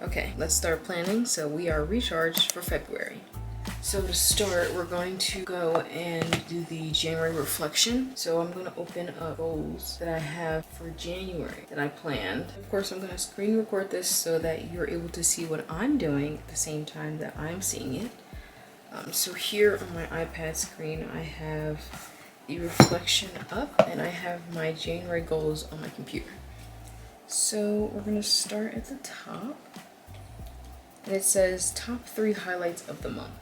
Okay, let's start planning. So we are recharged for February. So to start, we're going to go and do the January reflection. So I'm going to open up goals that I have for January that I planned. Of course, I'm going to screen record this so that you're able to see what I'm doing at the same time that I'm seeing it. So here on my iPad screen, I have the reflection up and I have my January goals on my computer. So we're going to start at the top. And it says top 3 highlights of the month.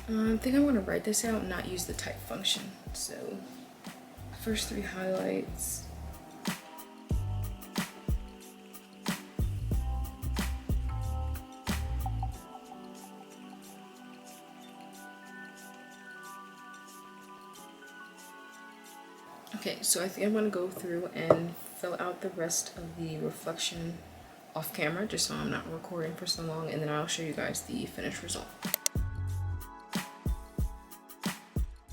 I think I'm going to write this out and not use the type function. So first 3 highlights. Okay, so I think I'm going to go through and fill out the rest of the reflection off camera just so I'm not recording for so long, and then I'll show you guys the finished result.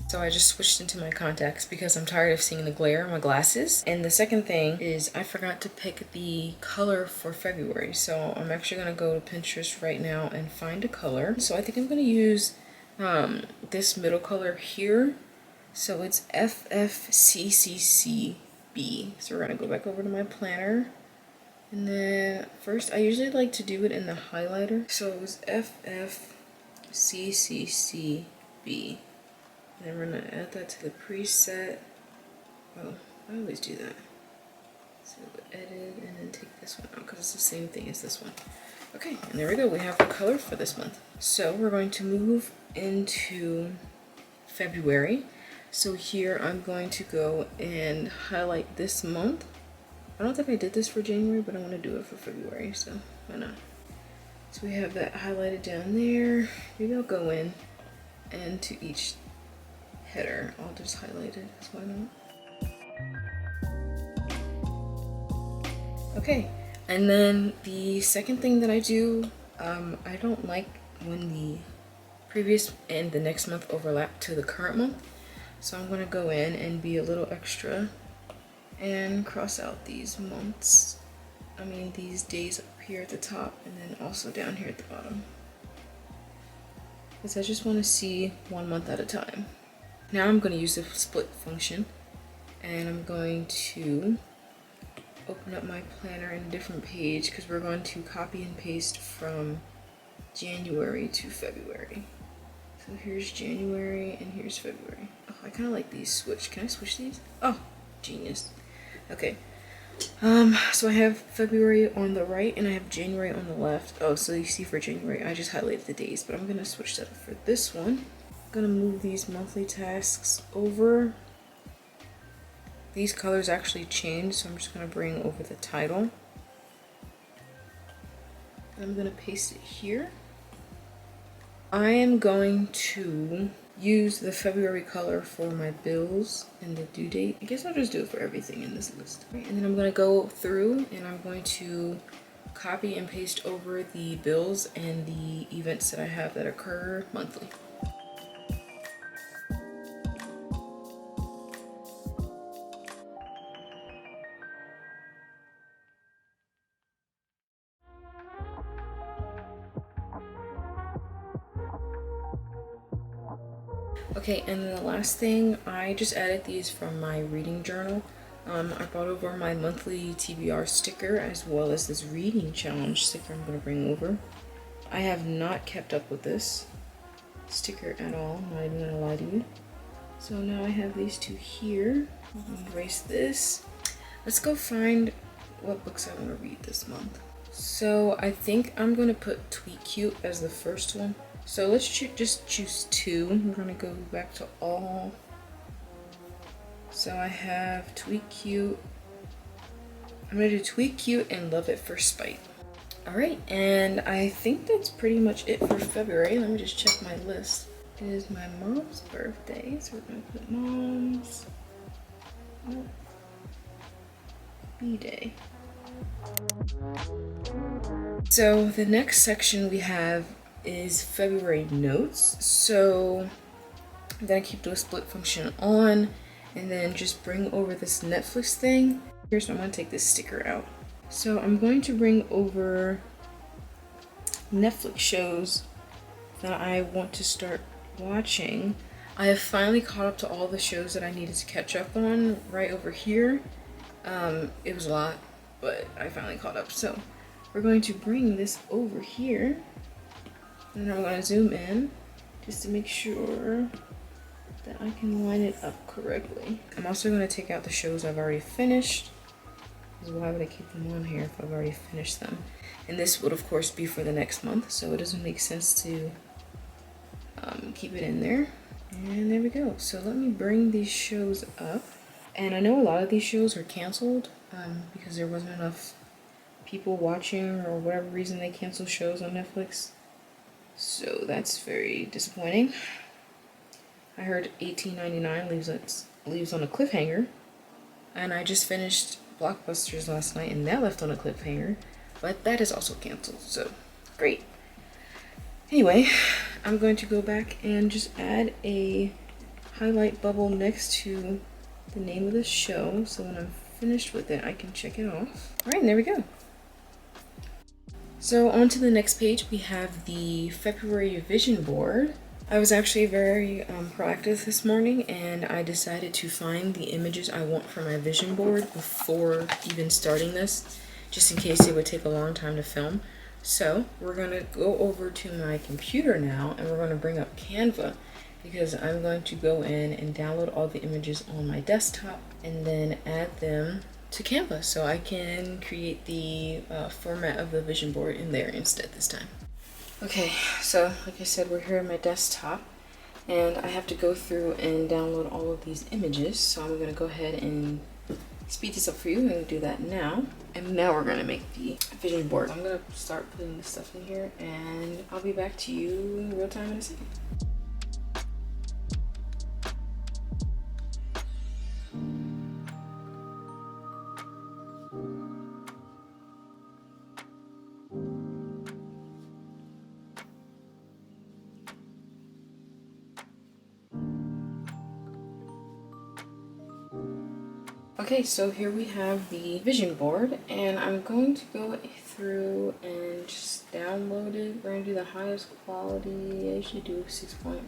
So I just switched into my contacts because I'm tired of seeing the glare on my glasses. And the second thing is I forgot to pick the color for February. So I'm actually going to go to Pinterest right now and find a color. So I think I'm going to use this middle color here. So it's FFCCCB. So we're going to go back over to my planner. And then first, I usually like to do it in the highlighter. So it was FFCCCB. And then we're gonna add that to the preset. Oh, I always do that. So edit and then take this one out because it's the same thing as this one. Okay, and there we go. We have the color for this month. So we're going to move into February. So here I'm going to go and highlight this month. I don't think I did this for January, but I want to do it for February, so why not? So we have that highlighted down there. Maybe I'll go in and to each header, I'll just highlight it, so why not? Okay, and then the second thing that I do, I don't like when the previous and the next month overlap to the current month. So I'm going to go in and be a little extra and cross out these months, these days up here at the top and then also down here at the bottom, because I just want to see one month at a time. Now I'm going to use the split function and I'm going to open up my planner in a different page because we're going to copy and paste from January to February. So here's January and here's February. Oh, I kind of like these switch. Can I switch these? Oh, genius. Okay, so I have February on the right and I have January on the left. Oh, so you see for January, I just highlighted the days, but I'm gonna switch that up for this one. I'm gonna move these monthly tasks over. These colors actually change, so I'm just gonna bring over the title. I'm gonna paste it here. I am going to use the February color for my bills and the due date. I guess I'll just do it for everything in this list. Right, and then I'm going to go through and I'm going to copy and paste over the bills and the events that I have that occur monthly. Okay, and then the last thing, I just added these from my reading journal. I brought over my monthly TBR sticker as well as this reading challenge sticker I'm going to bring over. I have not kept up with this sticker at all, I'm not even going to lie to you. So now I have these two here. Erase this. Let's go find what books I want to read this month. So I think I'm going to put Tweet Cute as the first one. So let's just choose 2. We're going to go back to all. So I have Tweet Cute. I'm going to do Tweet Cute and Love at First Spite. Alright, and I think that's pretty much it for February. Let me just check my list. It is my mom's birthday, so we're going to put mom's B-Day. So the next section we have is February notes. So I'm gonna keep the split function on and then just bring over this Netflix thing. Here's, I'm gonna take this sticker out. So I'm going to bring over Netflix shows that I want to start watching. I have finally caught up to all the shows that I needed to catch up on right over here. It was a lot, but I finally caught up. So we're going to bring this over here, and I'm going to zoom in just to make sure that I can line it up correctly. I'm also going to take out the shows I've already finished, because why would I keep them on here if I've already finished them? And this would of course be for the next month, so it doesn't make sense to keep it in there. And there we go. So let me bring these shows up. And I know a lot of these shows are canceled because there wasn't enough people watching, or whatever reason they cancel shows on Netflix. So that's very disappointing. I heard $18.99 leaves on a cliffhanger. And I just finished Blockbusters last night and that left on a cliffhanger. But that is also canceled, so great. Anyway, I'm going to go back and just add a highlight bubble next to the name of the show, so when I'm finished with it, I can check it off. All right, and there we go. So on to the next page, we have the February vision board. I was actually very proactive this morning, and I decided to find the images I want for my vision board before even starting this, just in case it would take a long time to film. So we're gonna go over to my computer now, and we're gonna bring up Canva, because I'm going to go in and download all the images on my desktop and then add them to Canva so I can create the format of the vision board in there instead this time. Okay, so like I said, we're here on my desktop, and I have to go through and download all of these images, so I'm gonna go ahead and speed this up for you. I'm gonna do that now. And now we're gonna make the vision board. I'm gonna start putting this stuff in here, and I'll be back to you in real time in a second. Okay, so here we have the vision board, and I'm going to go through and just download it. We're gonna do the highest quality. I usually do 6.5,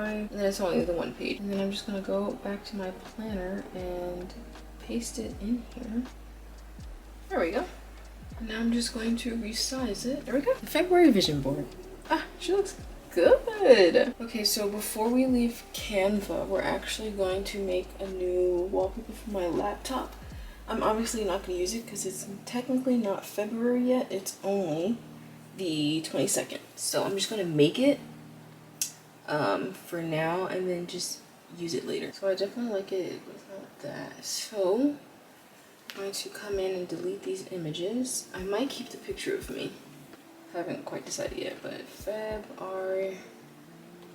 and then it's only the one page. And then I'm just gonna go back to my planner and paste it in here. There we go. And now I'm just going to resize it. There we go. The February vision board. Ah, she looks good. Okay, so before we leave Canva, we're actually going to make a new wallpaper for my laptop. I'm obviously not going to use it because it's technically not February yet. It's only the 22nd. So I'm just going to make it for now and then just use it later. So I definitely like it without that. So I'm going to come in and delete these images. I might keep the picture of me. I haven't quite decided yet, but Feb R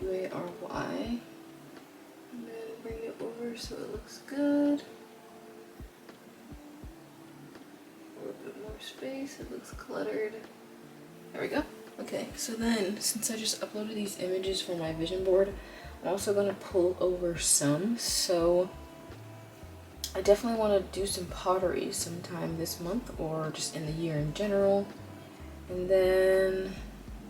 U A R Y, and then bring it over so it looks good. A little bit more space, it looks cluttered. There we go. Okay, so then since I just uploaded these images for my vision board, I'm also gonna pull over some. So I definitely want to do some pottery sometime this month, or just in the year in general. And then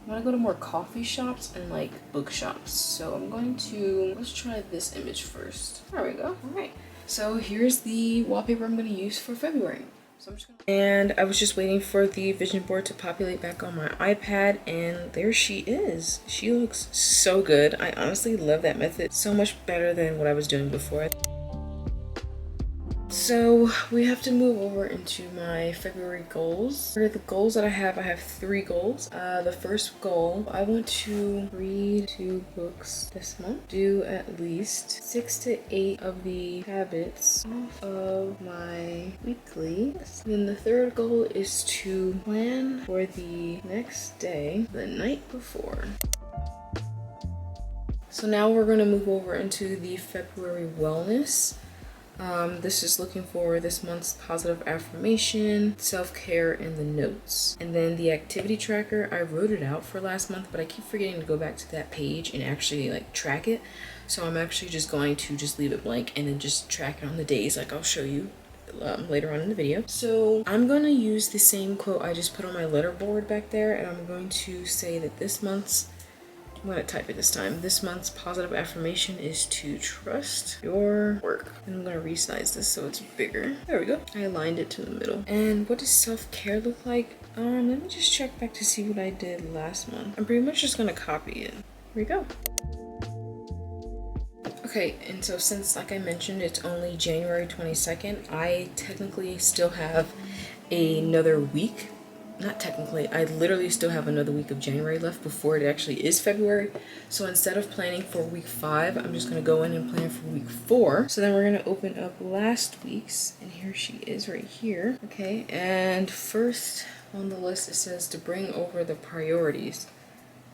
I want to go to more coffee shops and like bookshops. So I'm going to, let's try this image first. There we go. All right. So here's the wallpaper I'm going to use for February. So I'm just gonna... And I was just waiting for the vision board to populate back on my iPad, and there she is. She looks so good. I honestly love that method so much better than what I was doing before. So we have to move over into my February goals. For the goals that I have 3 goals. The first goal, I want to read 2 books this month, do at least 6 to 8 of the habits off of my weekly list. Then the third goal is to plan for the next day, the night before. So now we're going to move over into the February wellness. This is looking for this month's positive affirmation, self-care, and the notes. And then the activity tracker, I wrote it out for last month, but I keep forgetting to go back to that page and actually like track it. So I'm actually just going to just leave it blank and then just track it on the days like I'll show you later on in the video. So I'm going to use the same quote I just put on my letterboard back there, and I'm going to say that I'm going to type it this time. This month's positive affirmation is to trust your work. And I'm going to resize this so it's bigger. There we go. I aligned it to the middle. And what does self-care look like? Let me just check back to see what I did last month. I'm pretty much just going to copy it. Here we go. Okay, and so since, like I mentioned, it's only January 22nd, I technically still have another week. Not technically, I literally still have another week of January left before it actually is February. So instead of planning for week 5, I'm just gonna go in and plan for week 4. So then we're gonna open up last week's, and here she is right here. Okay, and first on the list it says to bring over the priorities.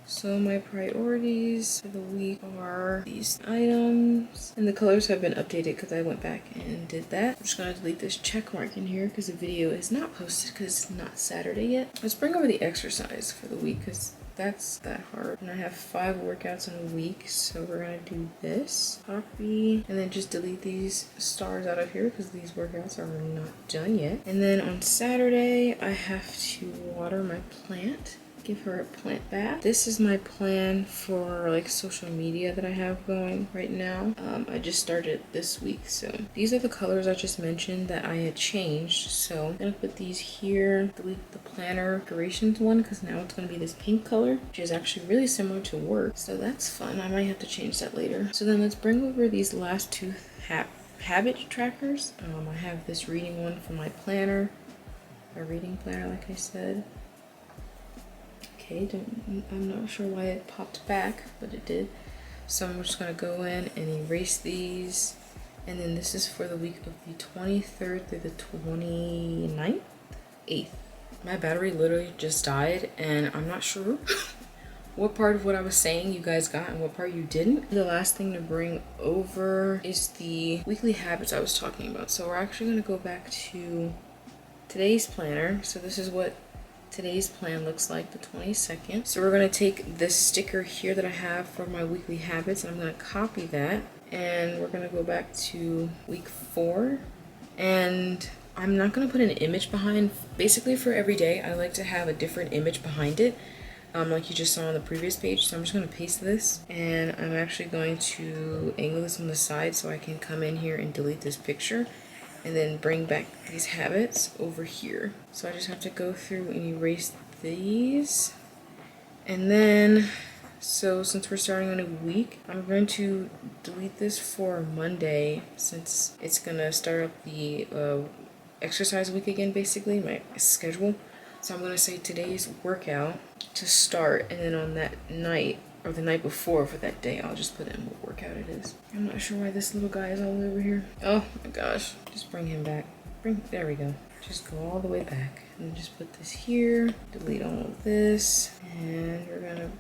So my priorities for the week are these items, and the colors have been updated because I went back and did that. I'm just gonna delete this check mark in here because the video is not posted because it's not Saturday yet. Let's bring over the exercise for the week because that's that hard. And I have 5 workouts in a week, so we're gonna do this. Copy, and then just delete these stars out of here because these workouts are not done yet. And then on Saturday, I have to water my plant. Give her a plant bath. This is my plan for like social media that I have going right now. I just started this week, so these are the colors I just mentioned that I had changed. So I'm gonna put these here, delete the planner decorations one because now it's gonna be this pink color, which is actually really similar to work. So that's fun. I might have to change that later. So then let's bring over these last 2 habit trackers. I have this reading one for my planner, a reading planner, like I said. Okay, I'm not sure why it popped back, but it did. So I'm just gonna go in and erase these. And then this is for the week of the 23rd through the 29th? 8th. My battery literally just died, and I'm not sure what part of what I was saying you guys got and what part you didn't. The last thing to bring over is the weekly habits I was talking about. So we're actually gonna go back to today's planner. So this is what today's plan looks like, the 22nd. So we're gonna take this sticker here that I have for my weekly habits, and I'm gonna copy that, and we're gonna go back to week 4. And I'm not gonna put an image behind. Basically for every day, I like to have a different image behind it, like you just saw on the previous page. So I'm just gonna paste this, and I'm actually going to angle this on the side so I can come in here and delete this picture and then bring back these habits over here. So I just have to go through and erase these. And then, so since we're starting on a week, I'm going to delete this for Monday since it's gonna start up the exercise week again, basically, my schedule. So I'm gonna say today's workout to start, and then on that night, or the night before for that day, I'll just put in what workout it is. I'm not sure why this little guy is all over here. Oh my gosh, just bring him back. There we go. Just go all the way back and just put this here, delete all of this, and we're gonna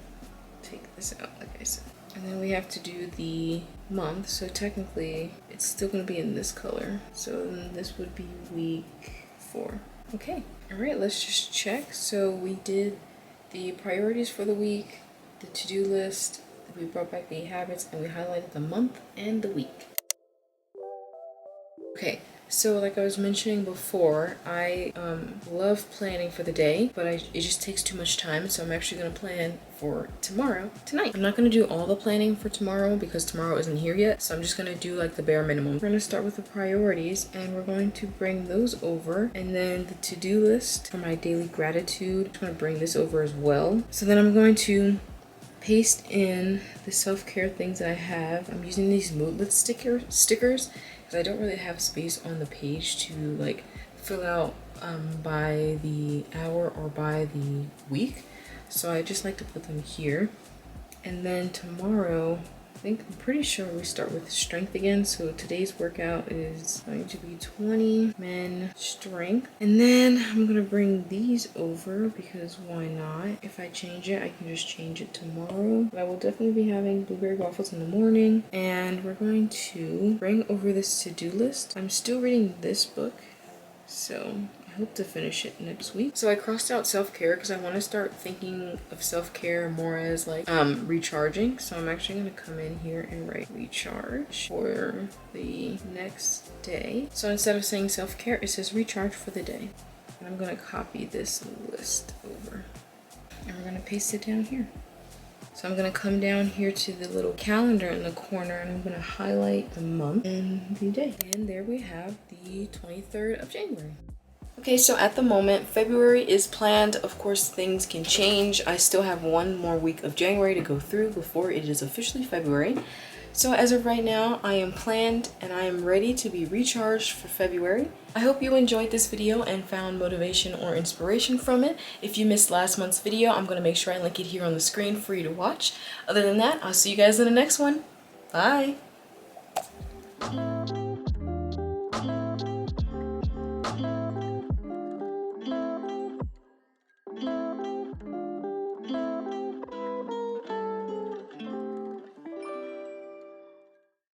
take this out like I said. And then we have to do the month, so technically it's still gonna be in this color. So then this would be week 4. Okay, all right, let's just check. So we did the priorities for the week, the to-do list, we brought back the habits, and we highlighted the month and the week. Okay, so like I was mentioning before, I love planning for the day, but it just takes too much time, so I'm actually going to plan for tonight. I'm not going to do all the planning for tomorrow because tomorrow isn't here yet, so I'm just going to do like the bare minimum. We're going to start with the priorities, and we're going to bring those over, and then the to-do list for my daily gratitude, I'm going to bring this over as well. So then I'm going to paste in the self-care things that I have. I'm using these moodlet stickers because I don't really have space on the page to like fill out by the hour or by the week, so I just like to put them here. And then tomorrow, I'm pretty sure we start with strength again. So today's workout is going to be 20 men strength. And then I'm going to bring these over because why not? If I change it, I can just change it tomorrow. But I will definitely be having blueberry waffles in the morning. And we're going to bring over this to-do list. I'm still reading this book, so I hope to finish it next week. So I crossed out self-care because I want to start thinking of self-care more as like recharging. So I'm actually going to come in here and write recharge for the next day. So instead of saying self-care, it says recharge for the day. And I'm gonna copy this list over. And we're gonna paste it down here. So I'm gonna come down here to the little calendar in the corner and I'm gonna highlight the month and the day. And there we have the 23rd of January. Okay, so at the moment, February is planned. Of course, things can change. I still have one more week of January to go through before it is officially February. So as of right now, I am planned and I am ready to be recharged for February. I hope you enjoyed this video and found motivation or inspiration from it. If you missed last month's video, I'm going to make sure I link it here on the screen for you to watch. Other than that, I'll see you guys in the next one. Bye!